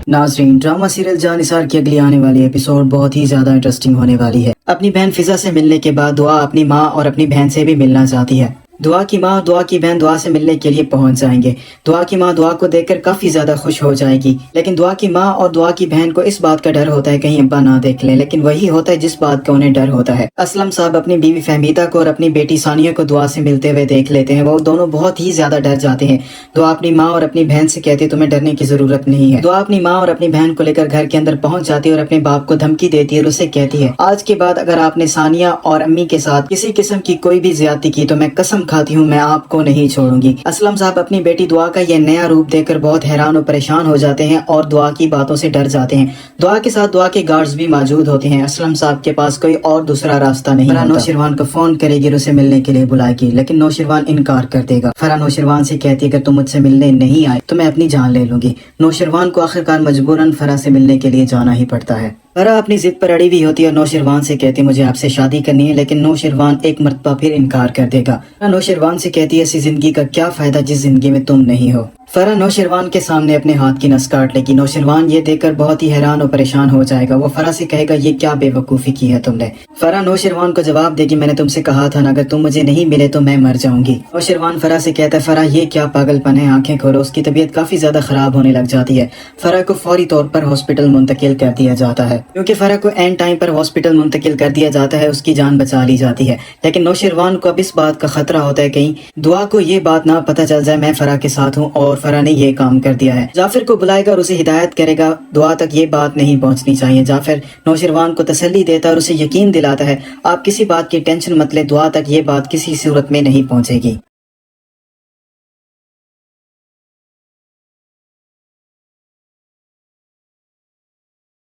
ناظرین، drama serial جاں نثار کی اگلی آنے والی ایپیسوڈ بہت ہی زیادہ انٹرسٹنگ ہونے والی ہے۔ اپنی بہن فضا سے ملنے کے بعد دعا اپنی ماں اور اپنی بہن سے بھی ملنا چاہتی ہے۔ دعا کی ماں اور دعا کی بہن دعا سے ملنے کے لیے پہنچ جائیں گے۔ دعا کی ماں دعا کو دیکھ کر کافی زیادہ خوش ہو جائے گی، لیکن دعا کی ماں اور دعا کی بہن کو اس بات کا ڈر ہوتا ہے کہیں ابا نہ دیکھ لیں، لیکن وہی ہوتا ہے جس بات کا انہیں ڈر ہوتا ہے۔ اسلم صاحب اپنی بیوی فہمیدہ کو اور اپنی بیٹی ثانیہ کو دعا سے ملتے ہوئے دیکھ لیتے ہیں، وہ دونوں بہت ہی زیادہ ڈر جاتے ہیں۔ دعا اپنی ماں اور اپنی بہن سے کہتی ہے تمہیں ڈرنے کی ضرورت نہیں ہے۔ دعا اپنی ماں اور اپنی بہن کو لے کر گھر کے اندر پہنچ جاتی ہے اور اپنے باپ کو دھمکی دیتی ہے اور اسے کہتی ہے آج کے بعد اگر آپ نے ثانیہ اور امی کے ساتھ کسی قسم کی کوئی بھی زیادتی کی تو میں قسم کھاتی ہوں میں آپ کو نہیں چھوڑوں گی۔ اسلم صاحب اپنی بیٹی دعا کا یہ نیا روپ دیکھ کر بہت حیران و پریشان ہو جاتے ہیں اور دعا کی باتوں سے ڈر جاتے ہیں۔ دعا کے ساتھ دعا کے گارڈز بھی موجود ہوتے ہیں۔ اسلم صاحب کے پاس کوئی اور دوسرا راستہ نہیں ہوتا۔ نوشروان کو فون کرے گی اور اسے ملنے کے لیے بلائے گی، لیکن نوشروان انکار کر دے گا۔ فرح نوشروان سے کہتی ہے اگر تم مجھ سے ملنے نہیں آئے تو میں اپنی جان لے لوں گی۔ نوشروان کو آخرکار مجبوراً فرح سے ملنے کے لیے جانا ہی پڑتا ہے۔ فرح اپنی ضد پر اڑی ہوئی ہوتی ہے اور نوشروان سے کہتی ہے مجھے آپ سے شادی کرنی ہے، لیکن نوشروان ایک مرتبہ پھر انکار کر دے گا۔ فرح نوشروان سے کہتی ہے ایسی زندگی کا کیا فائدہ جس زندگی میں تم نہیں ہو۔ فرح نوشروان کے سامنے اپنے ہاتھ کی نس کاٹ لے گی۔ نوشروان یہ دیکھ کر بہت ہی حیران و پریشان ہو جائے گا۔ وہ فرح سے کہے گا یہ کیا بے وقوفی کی ہے تم نے۔ فرح نوشروان کو جواب دے گی میں نے تم سے کہا تھا نا اگر تم مجھے نہیں ملے تو میں مر جاؤں گی۔ نوشروان فرح سے کہتا ہے فرح یہ کیا پاگل پن ہے، آنکھیں کھولو۔ اس کی طبیعت کافی زیادہ خراب ہونے لگ جاتی ہے۔ فرح کو فوری طور پر ہاسپٹل منتقل کر دیا جاتا ہے۔ کیونکہ فرح کو اینڈ ٹائم پر ہاسپٹل منتقل کر دیا جاتا ہے، اس کی جان بچا لی جاتی ہے، لیکن نوشروان کو اب اس بات کا خطرہ ہوتا ہے کہیں دعا کو یہ بات نہ پتہ چل جائے میں فرح کے ساتھ ہوں اور فرح نے یہ کام کر دیا ہے۔ جعفر کو بلائے گا اور اسے ہدایت کرے گا دعا تک یہ بات نہیں پہنچنی چاہیے۔ جعفر نوشروان کو تسلی دیتا ہے اور اسے یقین دلاتا ہے آپ کسی بات کی ٹینشن مت لے، دعا تک یہ بات کسی صورت میں نہیں پہنچے گی۔